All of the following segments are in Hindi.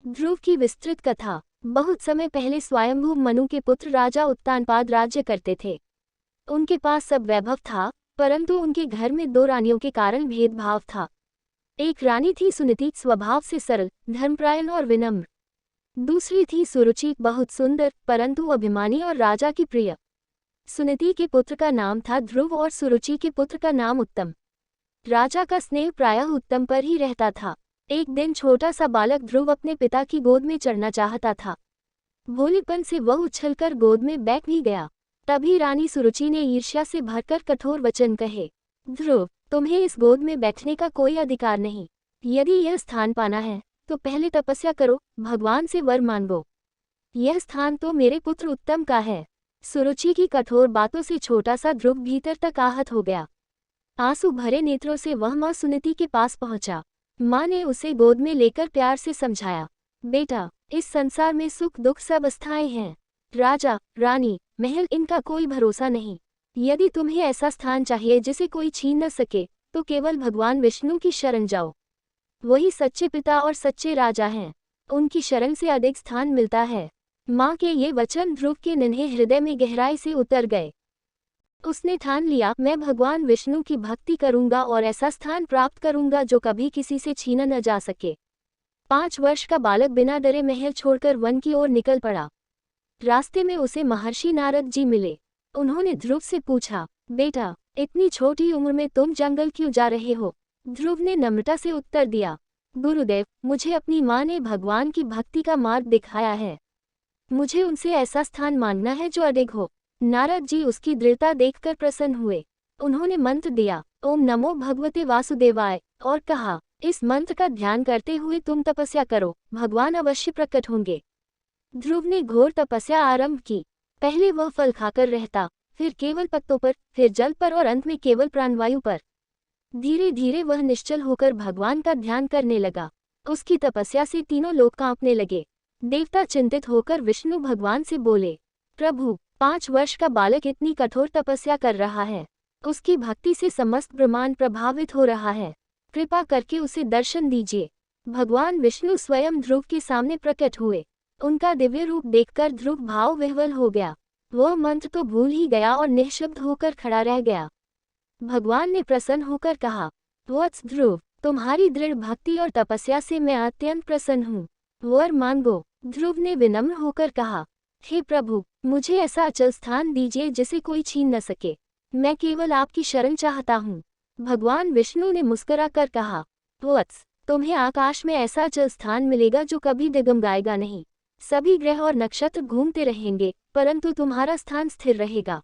ध्रुव की विस्तृत कथा। बहुत समय पहले स्वयंभू मनु के पुत्र राजा उत्तानपाद राज्य करते थे। उनके पास सब वैभव था, परंतु उनके घर में दो रानियों के कारण भेदभाव था। एक रानी थी सुनीति, स्वभाव से सरल, धर्मपरायण और विनम्र। दूसरी थी सुरुचि, बहुत सुंदर परंतु अभिमानी और राजा की प्रिय। सुनीति के पुत्र का नाम था ध्रुव और सुरुचि के पुत्र का नाम उत्तम। राजा का स्नेह प्रायः उत्तम पर ही रहता था। एक दिन छोटा सा बालक ध्रुव अपने पिता की गोद में चढ़ना चाहता था। भोलेपन से वह उछलकर गोद में बैठ भी गया। तभी रानी सुरुचि ने ईर्ष्या से भरकर कठोर वचन कहे, ध्रुव, तुम्हें इस गोद में बैठने का कोई अधिकार नहीं। यदि यह स्थान पाना है तो पहले तपस्या करो, भगवान से वर मांगो। यह स्थान तो मेरे पुत्र उत्तम का है। सुरुचि की कठोर बातों से छोटा सा ध्रुव भीतर तक आहत हो गया। आंसू भरे नेत्रों से वह माँ सुनीति के पास पहुंचा। माँ ने उसे गोद में लेकर प्यार से समझाया, बेटा, इस संसार में सुख दुख सब अस्थायी हैं। राजा, रानी, महल, इनका कोई भरोसा नहीं। यदि तुम्हें ऐसा स्थान चाहिए जिसे कोई छीन न सके, तो केवल भगवान विष्णु की शरण जाओ। वही सच्चे पिता और सच्चे राजा हैं। उनकी शरण से अधिक स्थान मिलता है। माँ के ये वचन ध्रुव के नन्हे हृदय में गहराई से उतर गए। उसने ठान लिया, मैं भगवान विष्णु की भक्ति करूंगा और ऐसा स्थान प्राप्त करूंगा जो कभी किसी से छीना न जा सके। 5 वर्ष का बालक बिना डरे महल छोड़कर वन की ओर निकल पड़ा। रास्ते में उसे महर्षि नारद जी मिले। उन्होंने ध्रुव से पूछा, बेटा, इतनी छोटी उम्र में तुम जंगल क्यों जा रहे हो? ध्रुव ने नम्रता से उत्तर दिया, गुरुदेव, मुझे अपनी माँ ने भगवान की भक्ति का मार्ग दिखाया है। मुझे उनसे ऐसा स्थान मांगना है जो अडिग हो। नारद जी उसकी दृढ़ता देखकर प्रसन्न हुए। उन्होंने मंत्र दिया, ओम नमो भगवते वासुदेवाय, और कहा, इस मंत्र का ध्यान करते हुए तुम तपस्या करो, भगवान अवश्य प्रकट होंगे। ध्रुव ने घोर तपस्या आरंभ की। पहले वह फल खाकर रहता, फिर केवल पत्तों पर, फिर जल पर और अंत में केवल प्राणवायु पर। धीरे धीरे वह निश्चल होकर भगवान का ध्यान करने लगा। उसकी तपस्या से तीनों लोग कांपने लगे। देवता चिंतित होकर विष्णु भगवान से बोले, प्रभु, 5 वर्ष का बालक इतनी कठोर तपस्या कर रहा है। उसकी भक्ति से समस्त ब्रह्मांड प्रभावित हो रहा है। कृपा करके उसे दर्शन दीजिए। भगवान विष्णु स्वयं ध्रुव के सामने प्रकट हुए। उनका दिव्य रूप देखकर ध्रुव भाव विह्वल हो गया। वह मंत्र तो भूल ही गया और निःशब्द होकर खड़ा रह गया। भगवान ने प्रसन्न होकर कहा, वत्स ध्रुव, तुम्हारी दृढ़ भक्ति और तपस्या से मैं अत्यंत प्रसन्न हूँ। वर मांगो। ध्रुव ने विनम्र होकर कहा, हे प्रभु, मुझे ऐसा अचल स्थान दीजिए जिसे कोई छीन न सके। मैं केवल आपकी शरण चाहता हूँ। भगवान विष्णु ने मुस्कुराकर कहा, वत्स, तुम्हें आकाश में ऐसा अचल स्थान मिलेगा जो कभी डगमगाएगा नहीं। सभी ग्रह और नक्षत्र घूमते रहेंगे, परंतु तुम्हारा स्थान स्थिर रहेगा।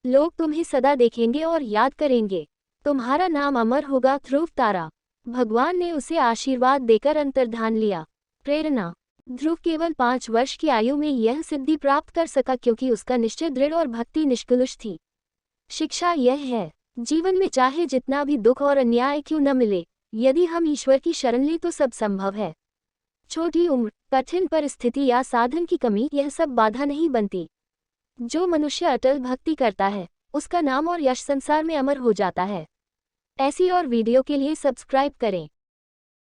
लोग तुम्हें सदा देखेंगे और याद करेंगे। तुम्हारा नाम अमर होगा, ध्रुव तारा। भगवान ने उसे आशीर्वाद देकर अंतर्धान लिया। प्रेरणा। ध्रुव केवल 5 वर्ष की आयु में यह सिद्धि प्राप्त कर सका क्योंकि उसका निश्चय दृढ़ और भक्ति निष्कलुष थी। शिक्षा यह है, जीवन में चाहे जितना भी दुख और अन्याय क्यों न मिले, यदि हम ईश्वर की शरण लें तो सब संभव है। छोटी उम्र, कठिन परिस्थिति या साधन की कमी, यह सब बाधा नहीं बनती। जो मनुष्य अटल भक्ति करता है, उसका नाम और यश संसार में अमर हो जाता है। ऐसी और वीडियो के लिए सब्सक्राइब करें।